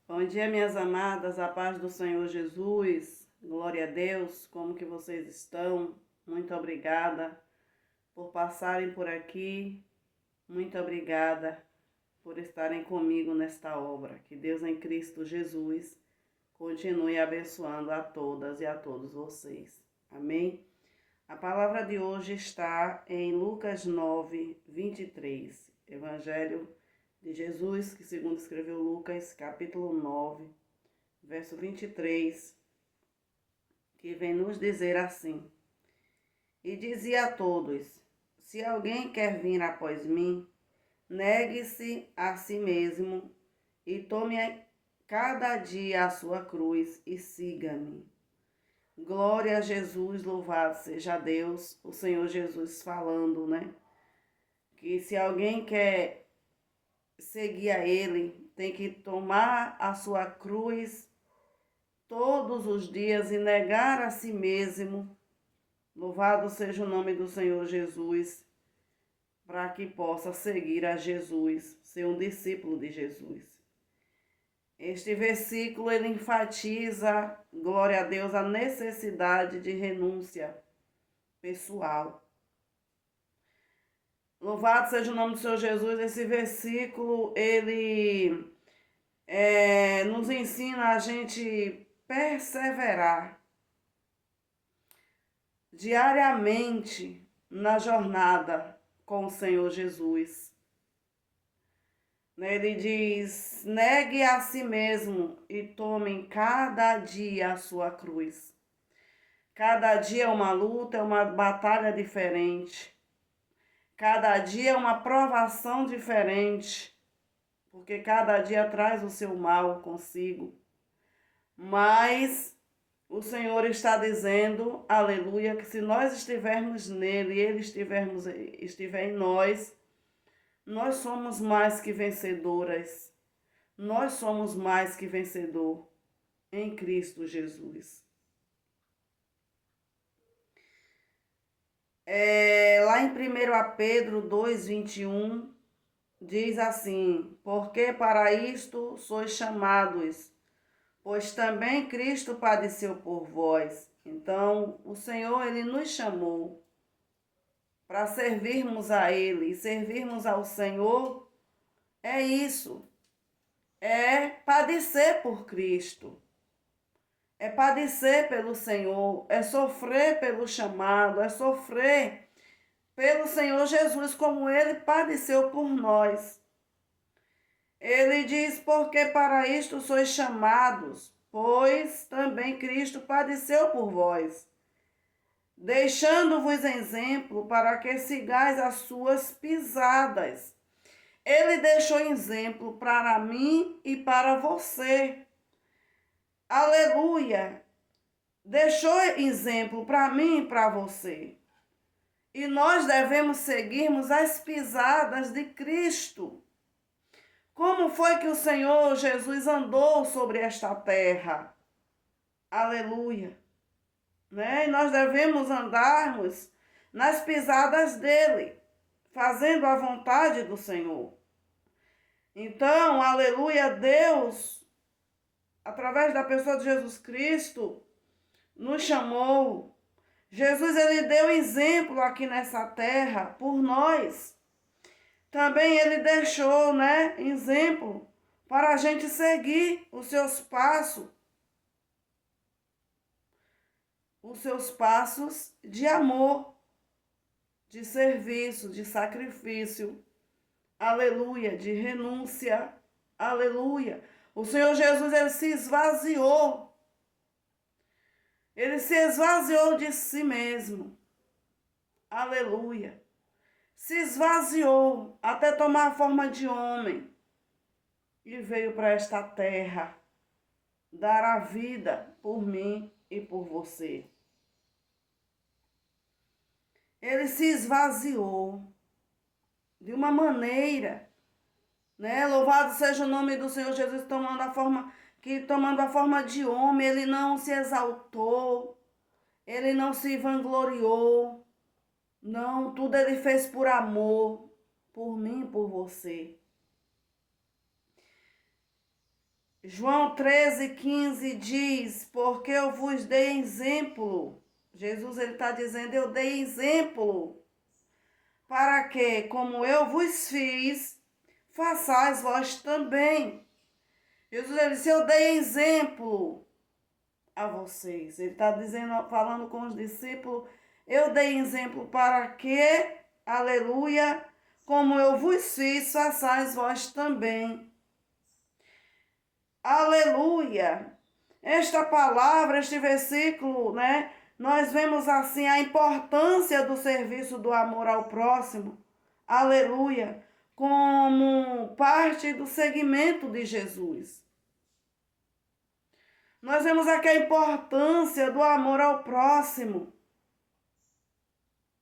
Bom dia, minhas amadas, a paz do Senhor Jesus, glória a Deus, como que vocês estão? Muito obrigada por passarem por aqui, muito obrigada por estarem comigo nesta obra. Que Deus em Cristo Jesus continue abençoando a todas e a todos vocês. Amém? A palavra de hoje está em Lucas 9, 23, Evangelho de Jesus, que segundo escreveu Lucas, capítulo 9, verso 23, que vem nos dizer assim: E dizia a todos: Se alguém quer vir após mim, negue-se a si mesmo e tome cada dia a sua cruz e siga-me. Glória a Jesus, louvado seja Deus, o Senhor Jesus falando, né? Que se alguém quer seguir a Ele, tem que tomar a sua cruz todos os dias e negar a si mesmo. Louvado seja o nome do Senhor Jesus, para que possa seguir a Jesus, ser um discípulo de Jesus. Este versículo ele enfatiza, glória a Deus, a necessidade de renúncia pessoal. Louvado seja o nome do Senhor Jesus. Esse versículo ele nos ensina a gente perseverar diariamente na jornada com o Senhor Jesus. Ele diz: negue a si mesmo e tome cada dia a sua cruz. Cada dia é uma luta, é uma batalha diferente. Cada dia é uma provação diferente, porque cada dia traz o seu mal consigo. Mas o Senhor está dizendo, aleluia, que se nós estivermos nele e ele estiver em nós, nós somos mais que vencedoras. Nós somos mais que vencedor em Cristo Jesus. Lá em 1 Pedro 2,21, diz assim: Porque para isto sois chamados, pois também Cristo padeceu por vós. Então, o Senhor, ele nos chamou para servirmos a Ele. E servirmos ao Senhor é isso, é padecer por Cristo, é padecer pelo Senhor, é sofrer pelo chamado, é sofrer pelo Senhor Jesus, como Ele padeceu por nós. Ele diz: porque para isto sois chamados, pois também Cristo padeceu por vós, deixando-vos exemplo para que sigais as suas pisadas. Ele deixou exemplo para mim e para você. Aleluia! Deixou exemplo para mim e para você. E nós devemos seguirmos as pisadas de Cristo. Como foi que o Senhor Jesus andou sobre esta terra? Aleluia! Né? E nós devemos andarmos nas pisadas dele, fazendo a vontade do Senhor. Então, aleluia, Deus, através da pessoa de Jesus Cristo, nos chamou. Jesus, ele deu exemplo aqui nessa terra por nós. Também ele deixou, né, exemplo para a gente seguir os seus passos de amor, de serviço, de sacrifício, aleluia, de renúncia, aleluia. O Senhor Jesus, ele se esvaziou. Ele se esvaziou de si mesmo. Aleluia. Se esvaziou até tomar a forma de homem e veio para esta terra dar a vida por mim e por você. Ele se esvaziou de uma maneira, né? Louvado seja o nome do Senhor Jesus, tomando a forma de homem, ele não se exaltou, ele não se vangloriou. Não, tudo ele fez por amor, por mim e por você. João 13:15 diz, porque eu vos dei exemplo. Jesus ele está dizendo, eu dei exemplo, para que, como eu vos fiz, façais vós também. Jesus ele disse, eu dei exemplo a vocês. Ele está dizendo, falando com os discípulos, eu dei exemplo para que, aleluia, como eu vos fiz, façais vós também. Aleluia! Esta palavra, este versículo, né? Nós vemos assim a importância do serviço do amor ao próximo. Aleluia! Como parte do seguimento de Jesus. Nós vemos aqui a importância do amor ao próximo.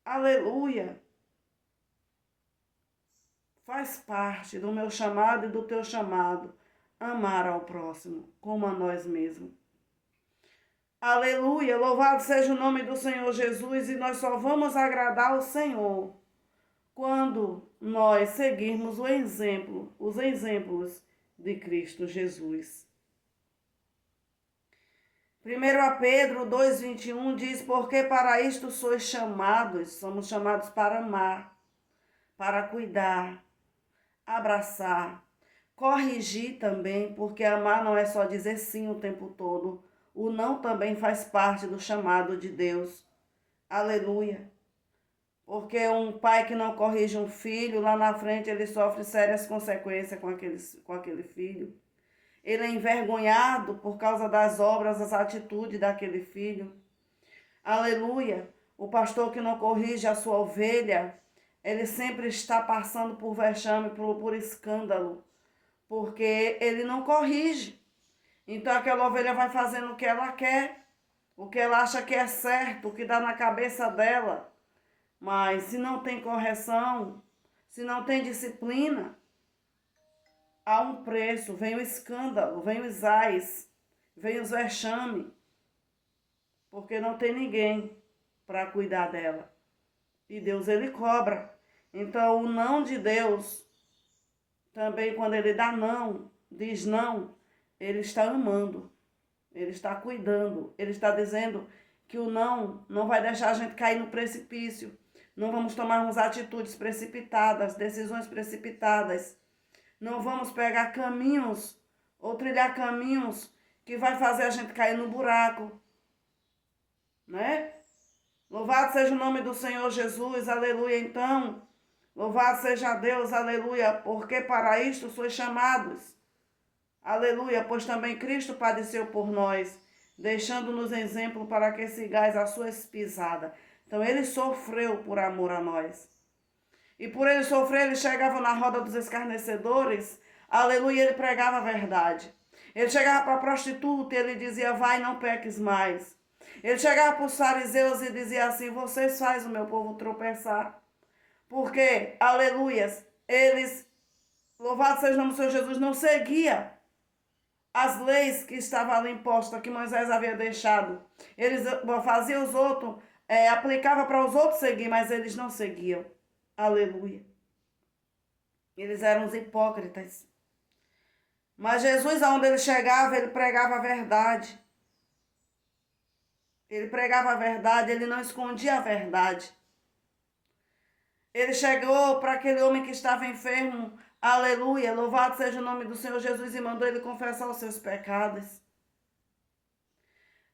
Aleluia! Faz parte do meu chamado e do teu chamado. Amar ao próximo, como a nós mesmos. Aleluia, louvado seja o nome do Senhor Jesus, e nós só vamos agradar ao Senhor quando nós seguirmos os exemplos de Cristo Jesus. 1 Pedro 2,21 diz, porque para isto sois chamados, somos chamados para amar, para cuidar, abraçar, corrigir também, porque amar não é só dizer sim o tempo todo. O não também faz parte do chamado de Deus. Aleluia. Porque um pai que não corrige um filho, lá na frente ele sofre sérias consequências com aquele filho. Ele é envergonhado por causa das obras, das atitudes daquele filho. Aleluia. O pastor que não corrige a sua ovelha, ele sempre está passando por vexame, por escândalo, porque ele não corrige. Então aquela ovelha vai fazendo o que ela quer, o que ela acha que é certo, o que dá na cabeça dela. Mas se não tem correção, se não tem disciplina, há um preço, vem o escândalo, vem os ais, vem os vexame, porque não tem ninguém para cuidar dela. E Deus ele cobra. Então o não de Deus, também quando ele dá não, diz não, ele está amando, ele está cuidando, ele está dizendo que o não vai deixar a gente cair no precipício. Não vamos tomarmos atitudes precipitadas, decisões precipitadas. Não vamos pegar caminhos ou trilhar caminhos que vai fazer a gente cair no buraco, né? Louvado seja o nome do Senhor Jesus, aleluia. Então, louvado seja Deus, aleluia, porque para isto sois chamados. Aleluia, pois também Cristo padeceu por nós, deixando-nos exemplo para que sigais as suas pisadas. Então ele sofreu por amor a nós. E por ele sofrer, ele chegava na roda dos escarnecedores, aleluia, ele pregava a verdade. Ele chegava para a prostituta e ele dizia, vai, não peques mais. Ele chegava para os fariseus e dizia assim, vocês fazem o meu povo tropeçar. Porque, aleluias, eles, louvado seja o nome do Senhor Jesus, não seguia as leis que estavam ali impostas, que Moisés havia deixado. Eles faziam os outros, aplicava para os outros seguir, mas eles não seguiam. Aleluia. Eles eram os hipócritas. Mas Jesus, aonde ele chegava, ele pregava a verdade. Ele pregava a verdade, ele não escondia a verdade. Ele chegou para aquele homem que estava enfermo, aleluia, louvado seja o nome do Senhor Jesus, e mandou ele confessar os seus pecados.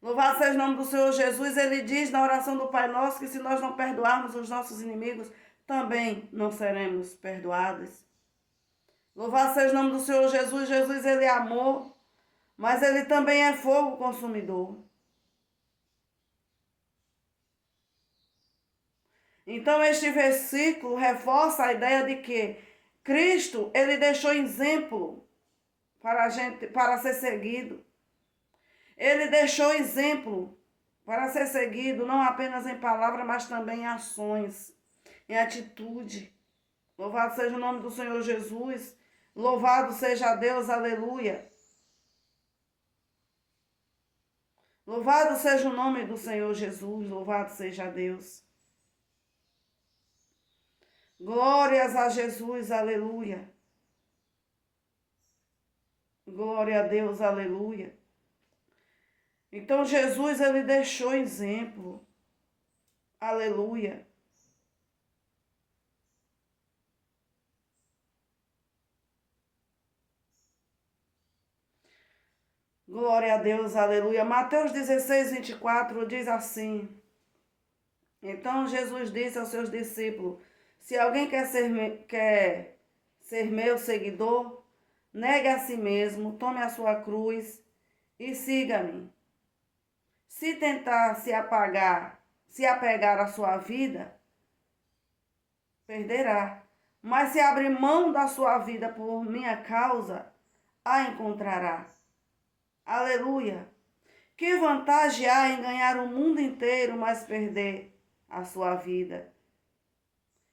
Louvado seja o nome do Senhor Jesus, ele diz na oração do Pai Nosso que se nós não perdoarmos os nossos inimigos, também não seremos perdoados. Louvado seja o nome do Senhor Jesus, Jesus ele é amor, mas ele também é fogo consumidor. Então este versículo reforça a ideia de que Cristo, ele deixou exemplo para a gente, para ser seguido. Ele deixou exemplo para ser seguido, não apenas em palavras, mas também em ações, em atitude. Louvado seja o nome do Senhor Jesus. Louvado seja Deus, aleluia. Louvado seja o nome do Senhor Jesus, louvado seja Deus. Glórias a Jesus, aleluia. Glória a Deus, aleluia. Então Jesus, ele deixou exemplo. Aleluia. Glória a Deus, aleluia. Mateus 16, 24 diz assim: então Jesus disse aos seus discípulos: se alguém quer ser meu seguidor, negue a si mesmo, tome a sua cruz e siga-me. Se tentar se apegar à sua vida, perderá. Mas se abrir mão da sua vida por minha causa, a encontrará. Aleluia! Que vantagem há em ganhar o mundo inteiro, mas perder a sua vida?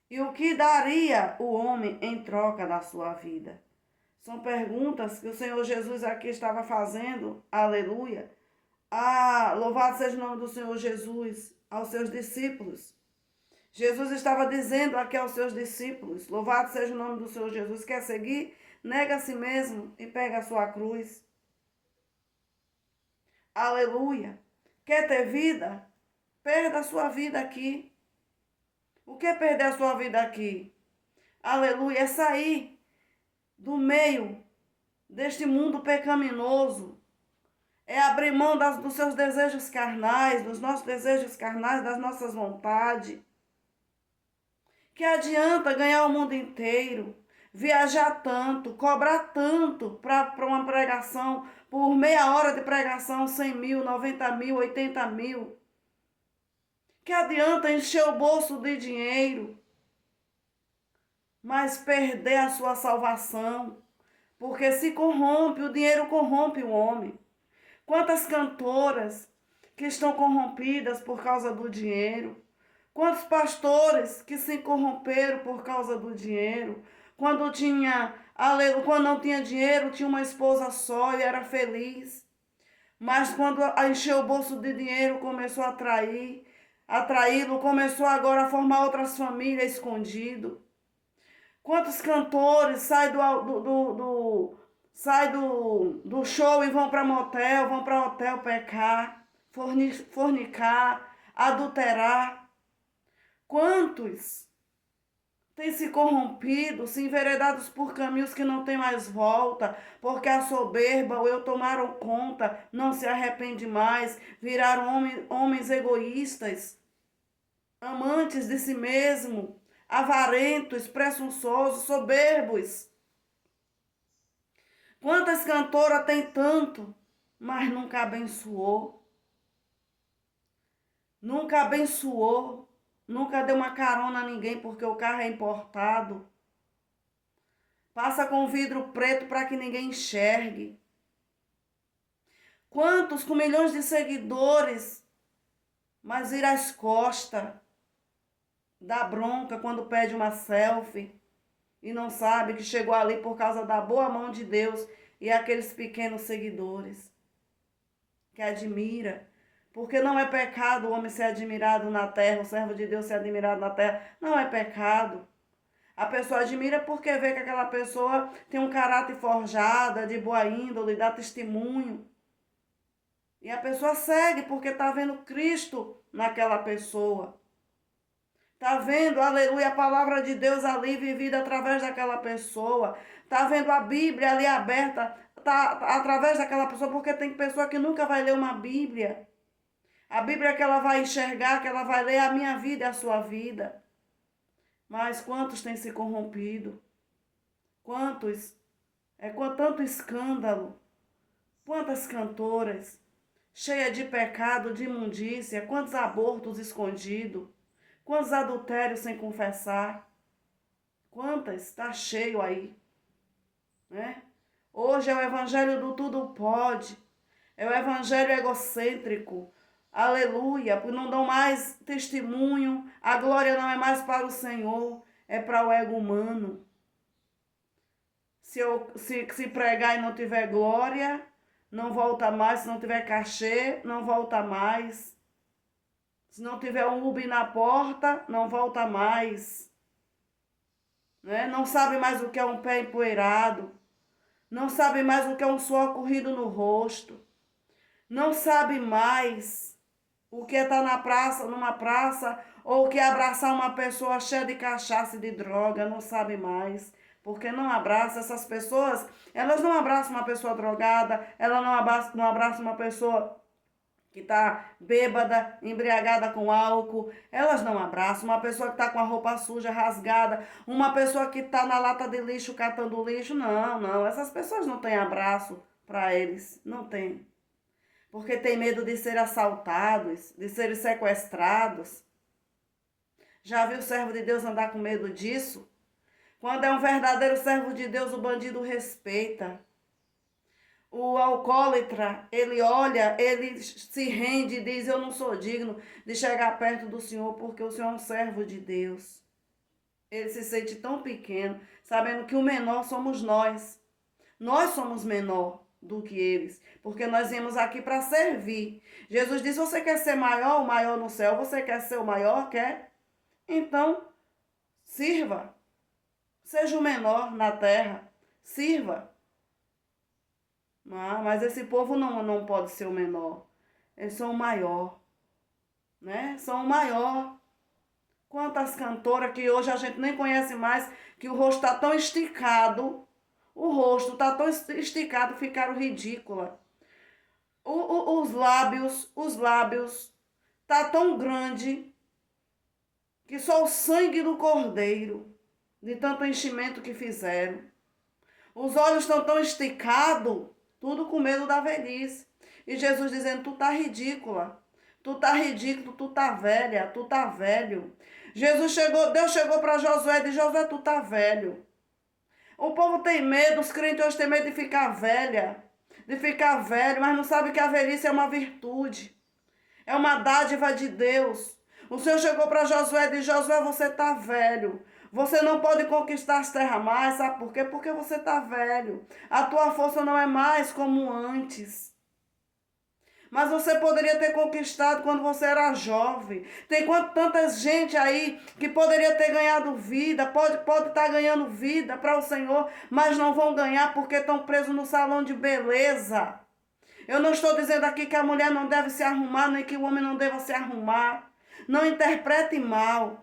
E o que daria o homem em troca da sua vida? São perguntas que o Senhor Jesus aqui estava fazendo, aleluia. Louvado seja o nome do Senhor Jesus, aos seus discípulos. Jesus estava dizendo aqui aos seus discípulos: louvado seja o nome do Senhor Jesus. Quer seguir? Nega a si mesmo e pega a sua cruz. Aleluia. Quer ter vida? Perda a sua vida aqui. O que é perder a sua vida aqui? Aleluia. É sair do meio deste mundo pecaminoso. É abrir mão dos seus desejos carnais, dos nossos desejos carnais, das nossas vontades. Que adianta ganhar o mundo inteiro, viajar tanto, cobrar tanto para uma pregação, por meia hora de pregação, 100 mil, 90 mil, 80 mil. Que adianta encher o bolso de dinheiro, mas perder a sua salvação, porque se corrompe, o dinheiro corrompe o homem. Quantas cantoras que estão corrompidas por causa do dinheiro. Quantos pastores que se corromperam por causa do dinheiro. Quando não tinha dinheiro, tinha uma esposa só e era feliz. Mas quando encheu o bolso de dinheiro, começou a atraí-lo, começou agora a formar outras famílias escondido. Quantos cantores saem do show e vão para motel, vão para hotel pecar, fornicar, adulterar. Quantos têm se corrompido, se enveredados por caminhos que não tem mais volta, porque a soberba, o eu tomaram conta, não se arrepende mais, viraram homens egoístas, amantes de si mesmo, avarentos, presunçosos, soberbos. Quantas cantoras tem tanto, mas nunca abençoou. Nunca abençoou. Nunca deu uma carona a ninguém porque o carro é importado. Passa com vidro preto para que ninguém enxergue. Quantos com milhões de seguidores, mas vira as costas, dá bronca quando pede uma selfie e não sabe que chegou ali por causa da boa mão de Deus e aqueles pequenos seguidores que admira. Porque não é pecado o homem ser admirado na terra, o servo de Deus ser admirado na terra. Não é pecado. A pessoa admira porque vê que aquela pessoa tem um caráter forjado, de boa índole, dá testemunho. E a pessoa segue porque está vendo Cristo naquela pessoa. Está vendo, aleluia, a palavra de Deus ali vivida através daquela pessoa. Está vendo a Bíblia ali aberta através daquela pessoa, porque tem pessoa que nunca vai ler uma Bíblia. A Bíblia que ela vai enxergar, que ela vai ler, a minha vida é a sua vida. Mas quantos têm se corrompido? Quantos? Com tanto escândalo. Quantas cantoras, cheias de pecado, de imundícia. Quantos abortos escondidos. Quantos adultérios sem confessar. Quantas? Está cheio aí. Né? Hoje é o evangelho do tudo pode. É o evangelho egocêntrico. Aleluia, porque não dão mais testemunho, a glória não é mais para o Senhor, é para o ego humano. Se pregar e não tiver glória, não volta mais, se não tiver cachê, não volta mais. Se não tiver um Uber na porta, não volta mais. Né? Não sabe mais o que é um pé empoeirado. não sabe mais o que é um suor corrido no rosto, não sabe mais o que é estar na praça, numa praça, ou o que é abraçar uma pessoa cheia de cachaça e de droga, não sabe mais. Porque não abraça essas pessoas, elas não abraçam uma pessoa drogada, ela não abraça uma pessoa que está bêbada, embriagada com álcool, elas não abraçam. Uma pessoa que está com a roupa suja, rasgada, uma pessoa que está na lata de lixo catando lixo, não, não. Essas pessoas não têm abraço para eles, não tem. Porque tem medo de ser assaltados, de serem sequestrados. Já viu o servo de Deus andar com medo disso? Quando é um verdadeiro servo de Deus, o bandido respeita. O alcoólatra, ele olha, ele se rende e diz: eu não sou digno de chegar perto do Senhor, porque o Senhor é um servo de Deus. Ele se sente tão pequeno, sabendo que o menor somos nós. Nós somos menor do que eles, porque nós viemos aqui para servir. Jesus disse: você quer ser maior, o maior no céu? Você quer ser o maior? Quer? Então, sirva. Seja o menor na terra. Sirva. Mas esse povo não pode ser o menor. Eles são o maior, né? São o maior. Quantas cantoras que hoje a gente nem conhece mais, que o rosto está tão esticado, o rosto está tão esticado, ficaram ridícula. Os lábios tá tão grande que só o sangue do cordeiro, de tanto enchimento que fizeram. Os olhos estão tão esticados, tudo com medo da velhice. E Jesus dizendo: tu tá ridícula, tu tá ridículo, tu tá velha, tu tá velho. Deus chegou para Josué e disse: Josué, tu tá velho. O povo tem medo, os crentes hoje têm medo de ficar velha, de ficar velho, mas não sabe que a velhice é uma virtude, é uma dádiva de Deus. O Senhor chegou para Josué e disse: Josué, você tá velho. Você não pode conquistar as terras mais, sabe por quê? Porque você está velho. A tua força não é mais como antes. Mas você poderia ter conquistado quando você era jovem. Tem tanta gente aí que poderia ter ganhado vida, pode estar ganhando vida para o Senhor, mas não vão ganhar porque estão presos no salão de beleza. Eu não estou dizendo aqui que a mulher não deve se arrumar, nem que o homem não deva se arrumar. Não interprete mal.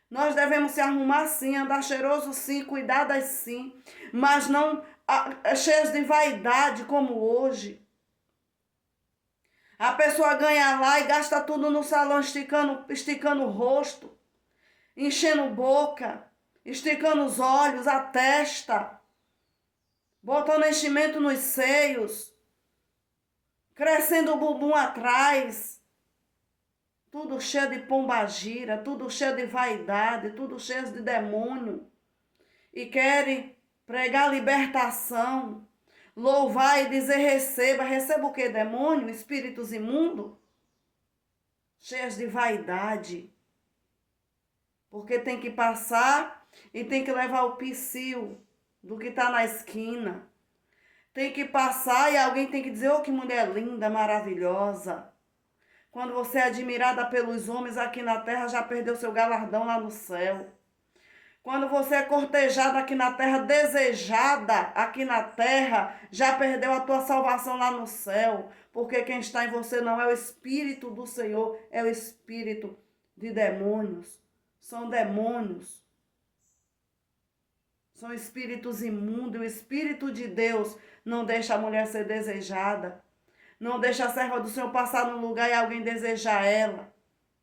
Nós devemos se arrumar sim, andar cheiroso sim, cuidadas sim, mas não cheias de vaidade como hoje. A pessoa ganha lá e gasta tudo no salão, esticando o rosto, enchendo boca, esticando os olhos, a testa, botando enchimento nos seios, crescendo o bumbum atrás. Tudo cheio de pombagira, tudo cheio de vaidade, tudo cheio de demônio. E querem pregar libertação, louvar e dizer receba. Receba o que? Demônio? Espíritos imundos? Cheias de vaidade. Porque tem que passar e tem que levar o psil do que está na esquina. Tem que passar e alguém tem que dizer: oh, que mulher linda, maravilhosa. Quando você é admirada pelos homens aqui na terra, já perdeu seu galardão lá no céu. Quando você é cortejada aqui na terra, desejada aqui na terra, já perdeu a tua salvação lá no céu. Porque quem está em você não é o Espírito do Senhor, é o espírito de demônios. São demônios. São espíritos imundos. O Espírito de Deus não deixa a mulher ser desejada. Não deixa a serva do Senhor passar num lugar e alguém desejar ela.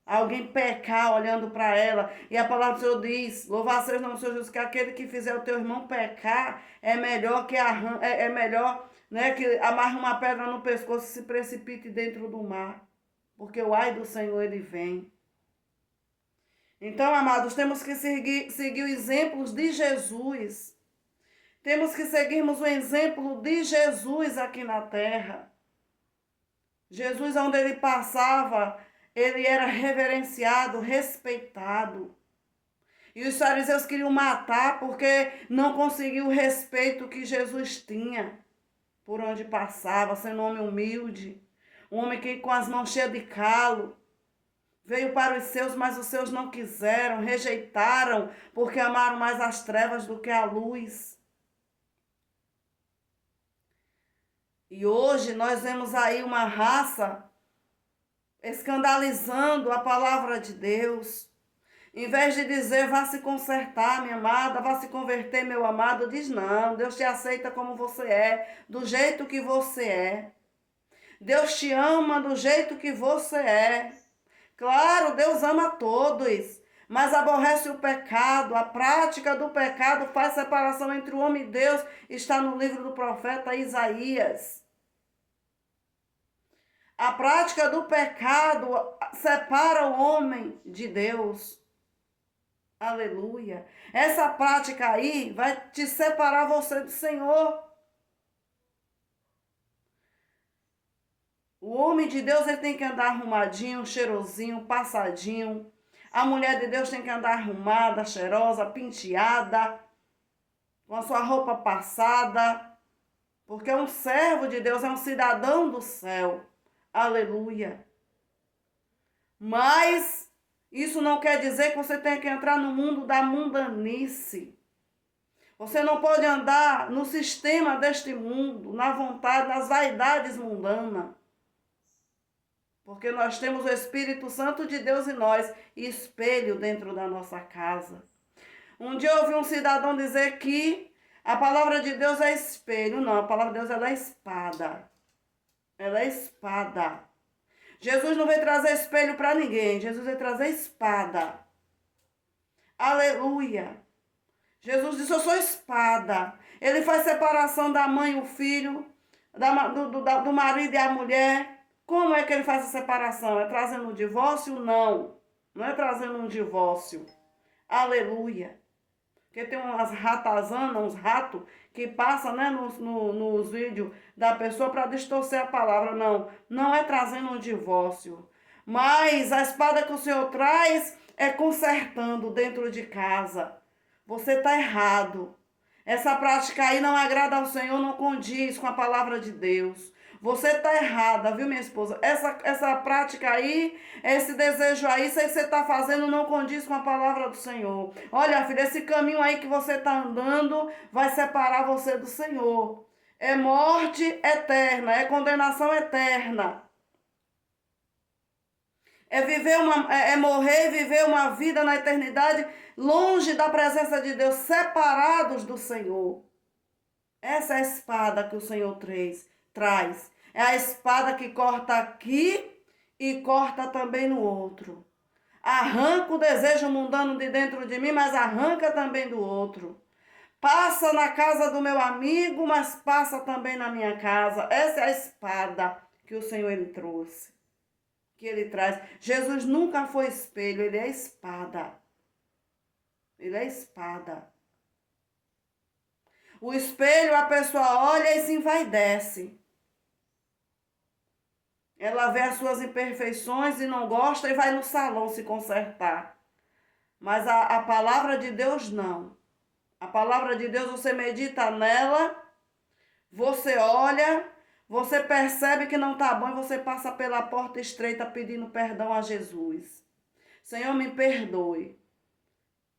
Alguém pecar olhando para ela. E a palavra do Senhor diz: louvar seja o nome do Senhor Jesus, que aquele que fizer o teu irmão pecar é melhor que né, que amarre uma pedra no pescoço e se precipite dentro do mar. Porque o ai do Senhor, ele vem. Então, amados, temos que seguir os exemplos de Jesus. Temos que seguirmos o exemplo de Jesus aqui na terra. Jesus, onde ele passava, ele era reverenciado, respeitado. E os fariseus queriam matar porque não conseguiu o respeito que Jesus tinha por onde passava, sendo um homem humilde, um homem que com as mãos cheias de calo. Veio para os seus, mas os seus não quiseram, rejeitaram, porque amaram mais as trevas do que a luz. E hoje nós vemos aí uma raça escandalizando a palavra de Deus. Em vez de dizer, vá se consertar, minha amada, vá se converter, meu amado, diz não, Deus te aceita como você é, do jeito que você é. Deus te ama do jeito que você é. Claro, Deus ama todos, mas aborrece o pecado. A prática do pecado faz separação entre o homem e Deus. Está no livro do profeta Isaías. A prática do pecado separa o homem de Deus. Aleluia. Essa prática aí vai te separar você do Senhor. O homem de Deus ele tem que andar arrumadinho, cheirosinho, passadinho. A mulher de Deus tem que andar arrumada, cheirosa, penteada, com a sua roupa passada. Porque um servo de Deus é um cidadão do céu. Aleluia. Mas isso não quer dizer que você tenha que entrar no mundo da mundanice. Você não pode andar no sistema deste mundo, na vontade, nas vaidades mundanas. Porque nós temos o Espírito Santo de Deus em nós, e espelho dentro da nossa casa. Um dia eu ouvi um cidadão dizer que a palavra de Deus é espelho. Não, a palavra de Deus ela é espada. Ela é espada. Jesus não veio trazer espelho para ninguém. Jesus veio trazer espada. Aleluia. Jesus disse, eu sou espada. Ele faz separação da mãe e o filho, do marido e a mulher. Como é que ele faz a separação? É trazendo um divórcio? Não. Não é trazendo um divórcio. Aleluia. Porque tem umas ratazanas, uns ratos, que passam, né, nos vídeos da pessoa para distorcer a palavra. Não, não é trazendo um divórcio. Mas a espada que o Senhor traz é consertando dentro de casa. Você está errado. Essa prática aí não agrada ao Senhor, não condiz com a palavra de Deus. Você está errada, viu, minha esposa? Essa prática aí, esse desejo aí, isso aí que você está fazendo não condiz com a palavra do Senhor. Olha, filha, esse caminho aí que você está andando vai separar você do Senhor. É morte eterna, é condenação eterna. É morrer e viver uma vida na eternidade longe da presença de Deus, separados do Senhor. Essa é a espada que o Senhor traz. É a espada que corta aqui e corta também no outro. Arranca o desejo mundano de dentro de mim, mas arranca também do outro. Passa na casa do meu amigo, mas passa também na minha casa. Essa é a espada que o Senhor ele trouxe. Que ele traz. Jesus nunca foi espelho, ele é espada. Ele é espada. O espelho, a pessoa olha e se envaidece. Ela vê as suas imperfeições e não gosta e vai no salão se consertar. Mas a palavra de Deus não. A palavra de Deus, você medita nela, você olha, você percebe que não está bom e você passa pela porta estreita pedindo perdão a Jesus. Senhor, me perdoe.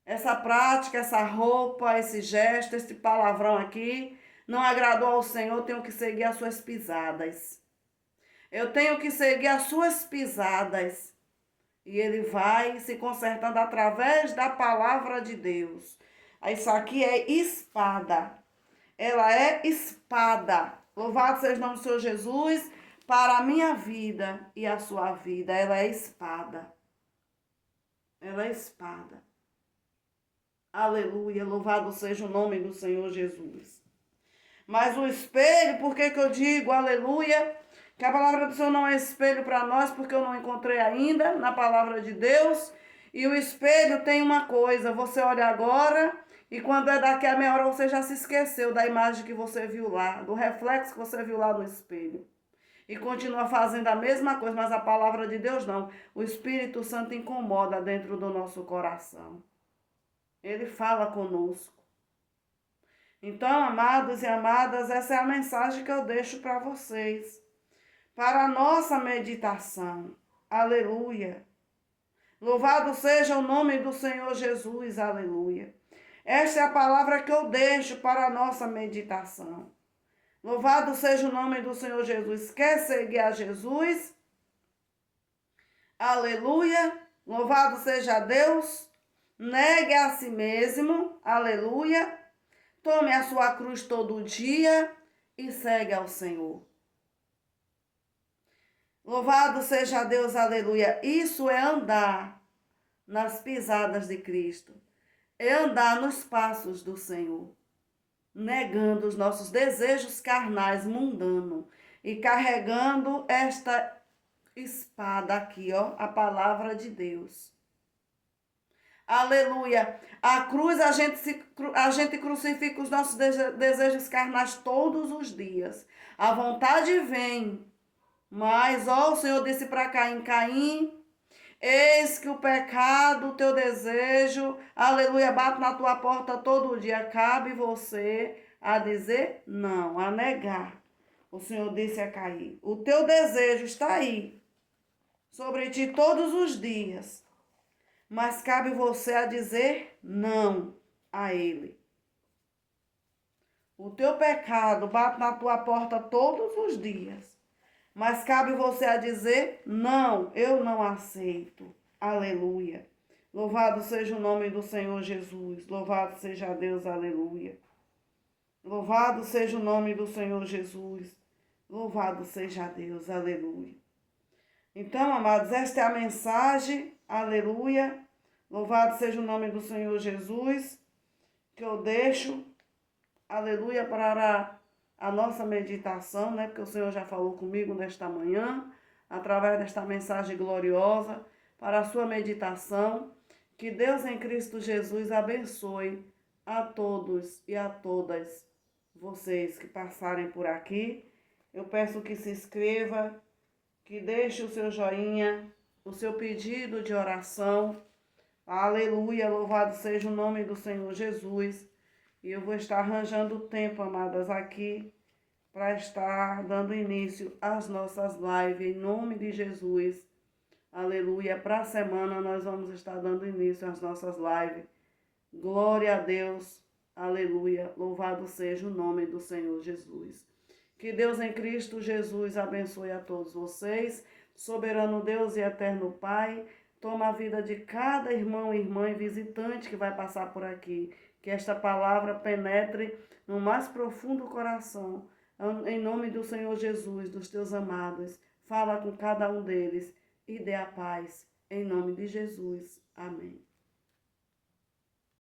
Essa prática, essa roupa, esse gesto, esse palavrão aqui, não agradou ao Senhor, eu tenho que seguir as suas pisadas. Eu tenho que seguir as suas pisadas. E ele vai se consertando através da palavra de Deus. Isso aqui é espada. Ela é espada. Louvado seja o nome do Senhor Jesus para a minha vida e a sua vida. Ela é espada. Ela é espada. Aleluia. Louvado seja o nome do Senhor Jesus. Mas o espelho, por que eu digo aleluia? Que a palavra do Senhor não é espelho para nós, porque eu não encontrei ainda na palavra de Deus. E o espelho tem uma coisa, você olha agora e quando é daqui a meia hora você já se esqueceu da imagem que você viu lá, do reflexo que você viu lá no espelho. E continua fazendo a mesma coisa, mas a palavra de Deus não. O Espírito Santo incomoda dentro do nosso coração. Ele fala conosco. Então, amados e amadas, essa é a mensagem que eu deixo para vocês. Para a nossa meditação. Aleluia. Louvado seja o nome do Senhor Jesus. Aleluia. Esta é a palavra que eu deixo para a nossa meditação. Louvado seja o nome do Senhor Jesus. Quer seguir a Jesus? Aleluia. Louvado seja Deus. Negue a si mesmo. Aleluia. Tome a sua cruz todo dia e segue ao Senhor. Louvado seja Deus, aleluia. Isso é andar nas pisadas de Cristo. É andar nos passos do Senhor, negando os nossos desejos carnais mundanos e carregando esta espada aqui, ó, a palavra de Deus. Aleluia. A cruz, a gente crucifica os nossos desejos carnais todos os dias. A vontade vem, mas, ó, o Senhor disse para Caim, Caim, eis que o pecado, o teu desejo, aleluia, bate na tua porta todo dia. Cabe você a dizer não, a negar. O Senhor disse a Caim, o teu desejo está aí, sobre ti todos os dias. Mas cabe você a dizer não a ele. O teu pecado bate na tua porta todos os dias. Mas cabe você a dizer, não, eu não aceito. Aleluia. Louvado seja o nome do Senhor Jesus. Louvado seja Deus, aleluia. Louvado seja o nome do Senhor Jesus. Louvado seja Deus, aleluia. Então, amados, esta é a mensagem, aleluia. Louvado seja o nome do Senhor Jesus, que eu deixo, aleluia, para a nossa meditação, né? Porque o Senhor já falou comigo nesta manhã, através desta mensagem gloriosa, para a sua meditação. Que Deus em Cristo Jesus abençoe a todos e a todas vocês que passarem por aqui. Eu peço que se inscreva, que deixe o seu joinha, o seu pedido de oração. Aleluia, louvado seja o nome do Senhor Jesus. E eu vou estar arranjando tempo, amadas, aqui para estar dando início às nossas lives, em nome de Jesus. Aleluia. Para a semana nós vamos estar dando início às nossas lives. Glória a Deus. Aleluia. Louvado seja o nome do Senhor Jesus. Que Deus em Cristo Jesus abençoe a todos vocês. Soberano Deus e eterno Pai, toma a vida de cada irmão, irmã e visitante que vai passar por aqui. Que esta palavra penetre no mais profundo coração. Em nome do Senhor Jesus, dos teus amados, fala com cada um deles e dê a paz. Em nome de Jesus. Amém.